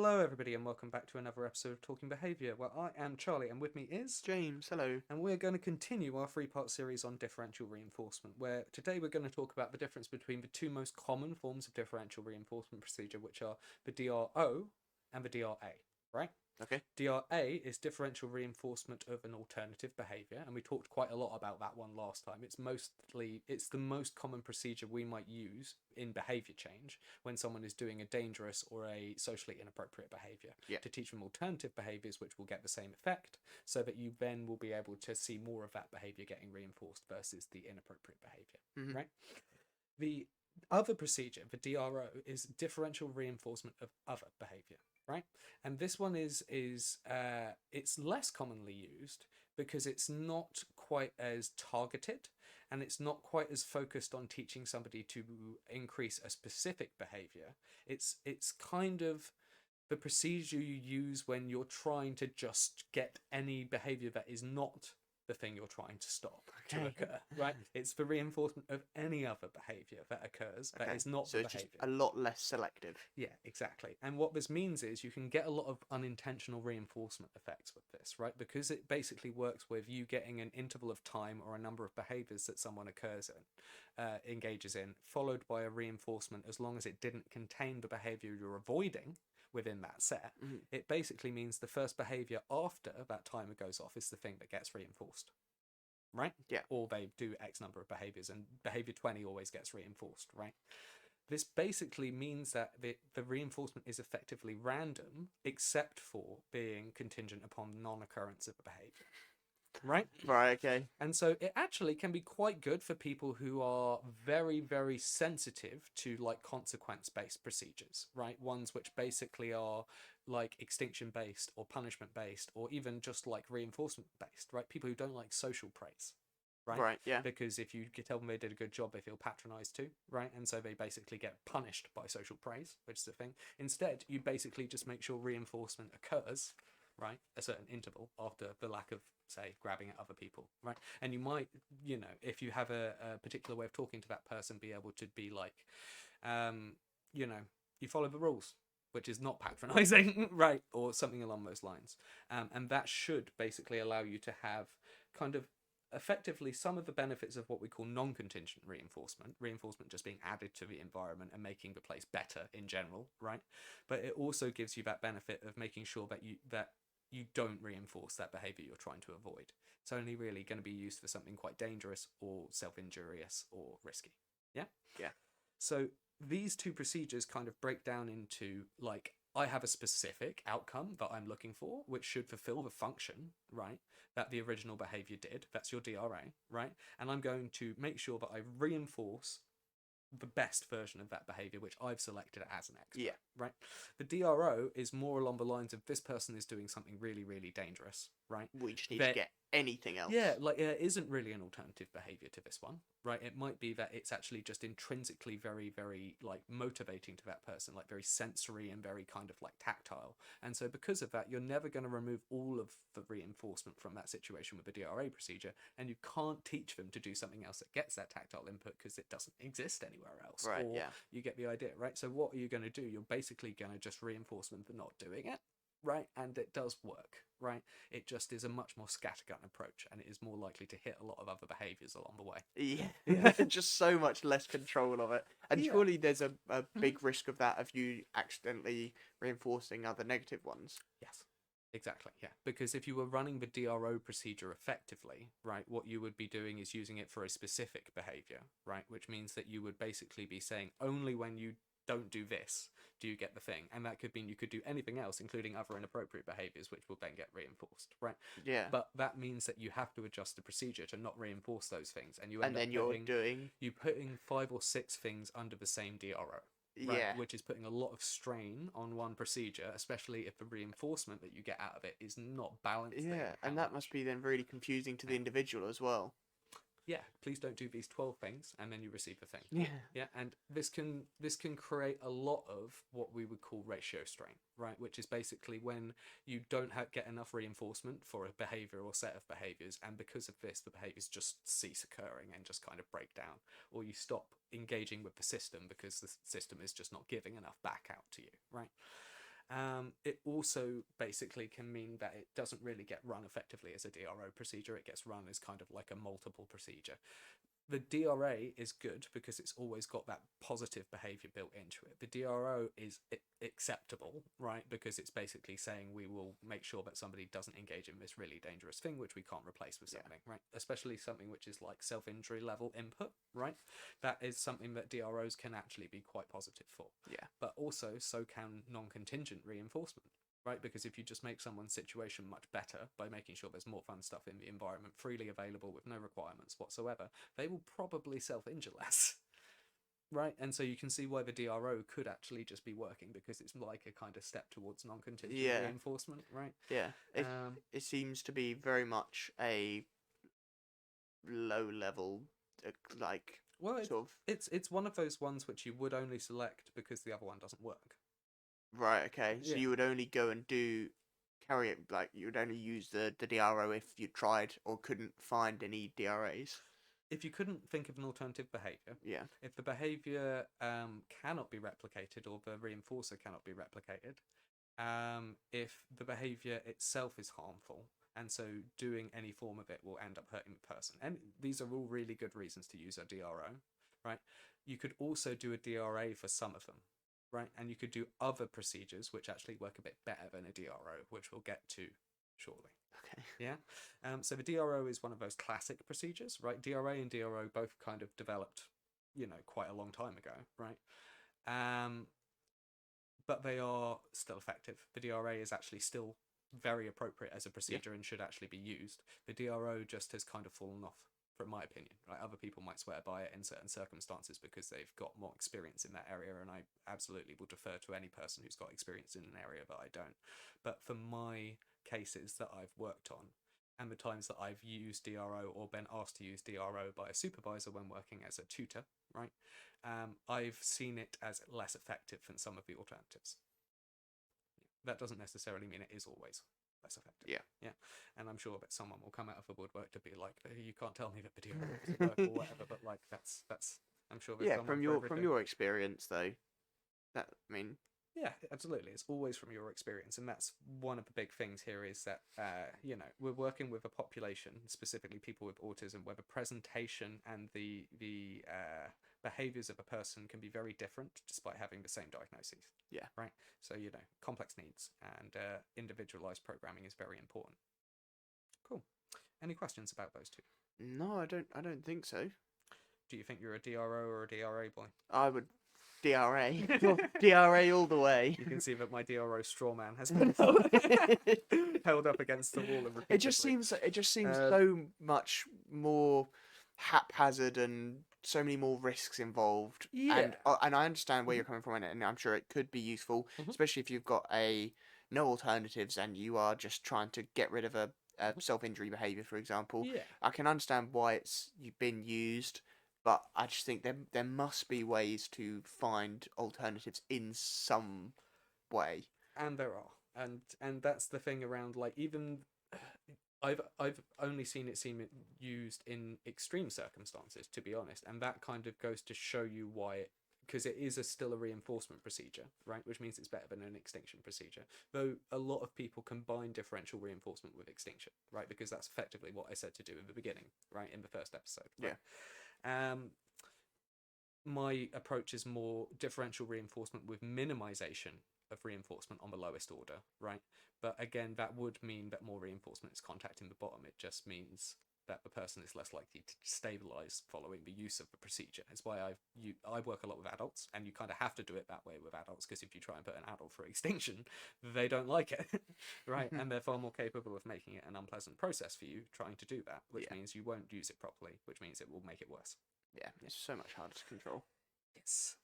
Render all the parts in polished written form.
Hello, everybody, and welcome back to another episode of Talking Behaviour. Well, I am Charlie, and with me is James, hello. and we're going to continue our three-part series on differential reinforcement, where today we're going to talk about the difference between the two most common forms of differential reinforcement procedure, which are the DRO and the DRA, right? Okay. DRA is differential reinforcement of an alternative behaviour, and we talked quite a lot about that one last time. It's the most common procedure we might use in behaviour change when someone is doing a dangerous or a socially inappropriate behaviour, to teach them alternative behaviours which will get the same effect, so that you then will be able to see more of that behaviour getting reinforced versus the inappropriate behaviour, right? The other procedure, the DRO, is differential reinforcement of other behaviour, right? And this one is it's less commonly used because it's not quite as targeted, and it's not quite as focused on teaching somebody to increase a specific behaviour. It's kind of the procedure you use when you're trying to just get any behaviour that is not the thing you're trying to stop to occur, right? It's the reinforcement of any other behaviour that occurs that is not so the it's behaviour. just a lot less selective. Yeah, exactly. And what this means is you can get a lot of unintentional reinforcement effects with this, right? Because it basically works with you getting an interval of time or a number of behaviours that someone engages in, followed by a reinforcement as long as it didn't contain the behaviour you're avoiding within that set. It basically means the first behaviour after that timer goes off is the thing that gets reinforced, right? Yeah. Or they do X number of behaviours, and behaviour 20 always gets reinforced, right? This basically means that the reinforcement is effectively random, except for being contingent upon non-occurrence of a behaviour, right? Right, okay. And so it actually can be quite good for people who are very, very sensitive to like consequence-based procedures, right? Ones which basically are like extinction-based or punishment-based or even just like reinforcement-based, right? People who don't like social praise, right? Right, yeah. Because if you tell them they did a good job, they feel patronized too, right? And so they basically get punished by social praise, which is the thing. Instead, you basically just make sure reinforcement occurs, right, a certain interval after the lack of, say, grabbing at other people, right? And you might, if you have a particular way of talking to that person, be able to be like, you follow the rules, which is not patronizing, right? Or something along those lines. And that should basically allow you to have kind of effectively some of the benefits of what we call non-contingent reinforcement just being added to the environment and making the place better in general, right? But it also gives you that benefit of making sure that you don't reinforce that behavior you're trying to avoid. It's only really going to be used for something quite dangerous or self-injurious or risky. Yeah? Yeah. So these two procedures kind of break down into like, I have a specific outcome that I'm looking for, which should fulfill the function, right, that the original behavior did. That's your DRA, right? And I'm going to make sure that I reinforce the best version of that behavior, which I've selected as an expert. Yeah. Right. The DRO is more along the lines of this person is doing something really, really dangerous. Right. We just need to get anything else. Yeah, like there isn't really an alternative behavior to this one, right? It might be that it's actually just intrinsically very, very like motivating to that person, like very sensory and very kind of like tactile. And so because of that, you're never going to remove all of the reinforcement from that situation with the DRA procedure, and you can't teach them to do something else that gets that tactile input because it doesn't exist anywhere else. Right, or yeah. You get the idea, right? So what are you going to do? You're basically going to just reinforce them for not doing it, right? And it does work, right? It just is a much more scattergun approach, and it is more likely to hit a lot of other behaviors along the way. Yeah. Just so much less control of it. And Yeah. surely there's a big risk of that, of you accidentally reinforcing other negative ones. Yes, exactly. Yeah, because if you were running the DRO procedure effectively, right, what you would be doing is using it for a specific behavior, right, which means that you would basically be saying only when you don't do this do you get the thing, and that could mean you could do anything else, including other inappropriate behaviors, which will then get reinforced, right? Yeah. But that means that you have to adjust the procedure to not reinforce those things, and you putting 5 or 6 things under the same DRO. Right, Yeah. which is putting a lot of strain on one procedure, especially if the reinforcement that you get out of it is not balanced. Yeah, and that must be then really confusing to the individual as well. Yeah, please don't do these 12 things, and then you receive the thing. Yeah. And this can create a lot of what we would call ratio strain, right? Which is basically when you don't get enough reinforcement for a behavior or set of behaviors, and because of this, the behaviors just cease occurring and just kind of break down, or you stop engaging with the system because the system is just not giving enough back out to you, right? It also basically can mean that it doesn't really get run effectively as a DRO procedure. It gets run as kind of like a multiple procedure. The DRA is good because it's always got that positive behavior built into it. The DRO is acceptable, right? Because it's basically saying we will make sure that somebody doesn't engage in this really dangerous thing, which we can't replace with something, right? Especially something which is like self-injury level input, right? That is something that DROs can actually be quite positive for. Yeah. But also, so can non-contingent reinforcement. Right, because if you just make someone's situation much better by making sure there's more fun stuff in the environment freely available with no requirements whatsoever, they will probably self-injure less. Right, and so you can see why the DRO could actually just be working, because it's like a kind of step towards non-contingent reinforcement, right? Yeah, it seems to be very much a low-level, like, well, sort of... It's one of those ones which you would only select because the other one doesn't work. Right, okay. So Yeah. you would only go and carry it, like, you would only use the DRO if you tried or couldn't find any DRAs. If you couldn't think of an alternative behavior, Yeah. if the behavior cannot be replicated or the reinforcer cannot be replicated, if the behavior itself is harmful, and so doing any form of it will end up hurting the person. And these are all really good reasons to use a DRO, right? You could also do a DRA for some of them, right? And you could do other procedures which actually work a bit better than a DRO, which we'll get to shortly. Okay. Yeah. So the DRO is one of those classic procedures, right? DRA and DRO both kind of developed, quite a long time ago, right? But they are still effective. The DRA is actually still very appropriate as a procedure and should actually be used. The DRO just has kind of fallen off, from my opinion. Right? Other people might swear by it in certain circumstances because they've got more experience in that area, and I absolutely will defer to any person who's got experience in an area that I don't. But for my cases that I've worked on, and the times that I've used DRO or been asked to use DRO by a supervisor when working as a tutor, right, I've seen it as less effective than some of the alternatives. That doesn't necessarily mean it is always less effective. Yeah. And I'm sure that someone will come out of the woodwork to be like, you can't tell me that the DRO doesn't work or whatever, but like that's I'm sure there's someone from your experience though, that, I mean... Yeah, absolutely. It's always from your experience, and that's one of the big things here is that, we're working with a population, specifically people with autism, where the presentation and the behaviours of a person can be very different despite having the same diagnoses. Yeah. Right? So, complex needs and individualised programming is very important. Cool. Any questions about those two? No, I don't think so. Do you think you're a DRO or a DRA boy? I would... DRA. DRA all the way. You can see that my DRO straw man has been held up against the wall. And it just seems so much more haphazard and so many more risks involved. Yeah. And I understand where you're coming from, and I'm sure it could be useful, especially if you've got no alternatives and you are just trying to get rid of a self-injury behaviour, for example. Yeah. I can understand why you've been used. But I just think there must be ways to find alternatives in some way. And there are, and that's the thing around, like, even I've only seen it used in extreme circumstances, to be honest, and that kind of goes to show you why because it is still a reinforcement procedure, right? Which means it's better than an extinction procedure. Though a lot of people combine differential reinforcement with extinction, right? Because that's effectively what I said to do in the beginning, right? In the first episode. Right? Yeah. My approach is more differential reinforcement with minimization of reinforcement on the lowest order, right? But again, that would mean that more reinforcement is contacting the bottom. It just means that the person is less likely to stabilize following the use of the procedure. It's why I work a lot with adults, and you kind of have to do it that way with adults, because if you try and put an adult through extinction, they don't like it, right? And they're far more capable of making it an unpleasant process for you trying to do that, which means you won't use it properly, which means it will make it worse. Yeah, it's so much harder to control. Yes.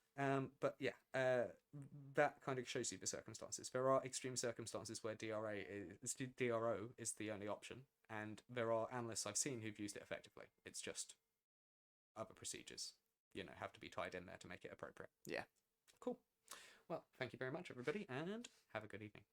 But yeah, that kind of shows you the circumstances. There are extreme circumstances where DRO is the only option, and there are analysts I've seen who've used it effectively. It's just other procedures, have to be tied in there to make it appropriate. Yeah. Cool. Well, thank you very much, everybody, and have a good evening.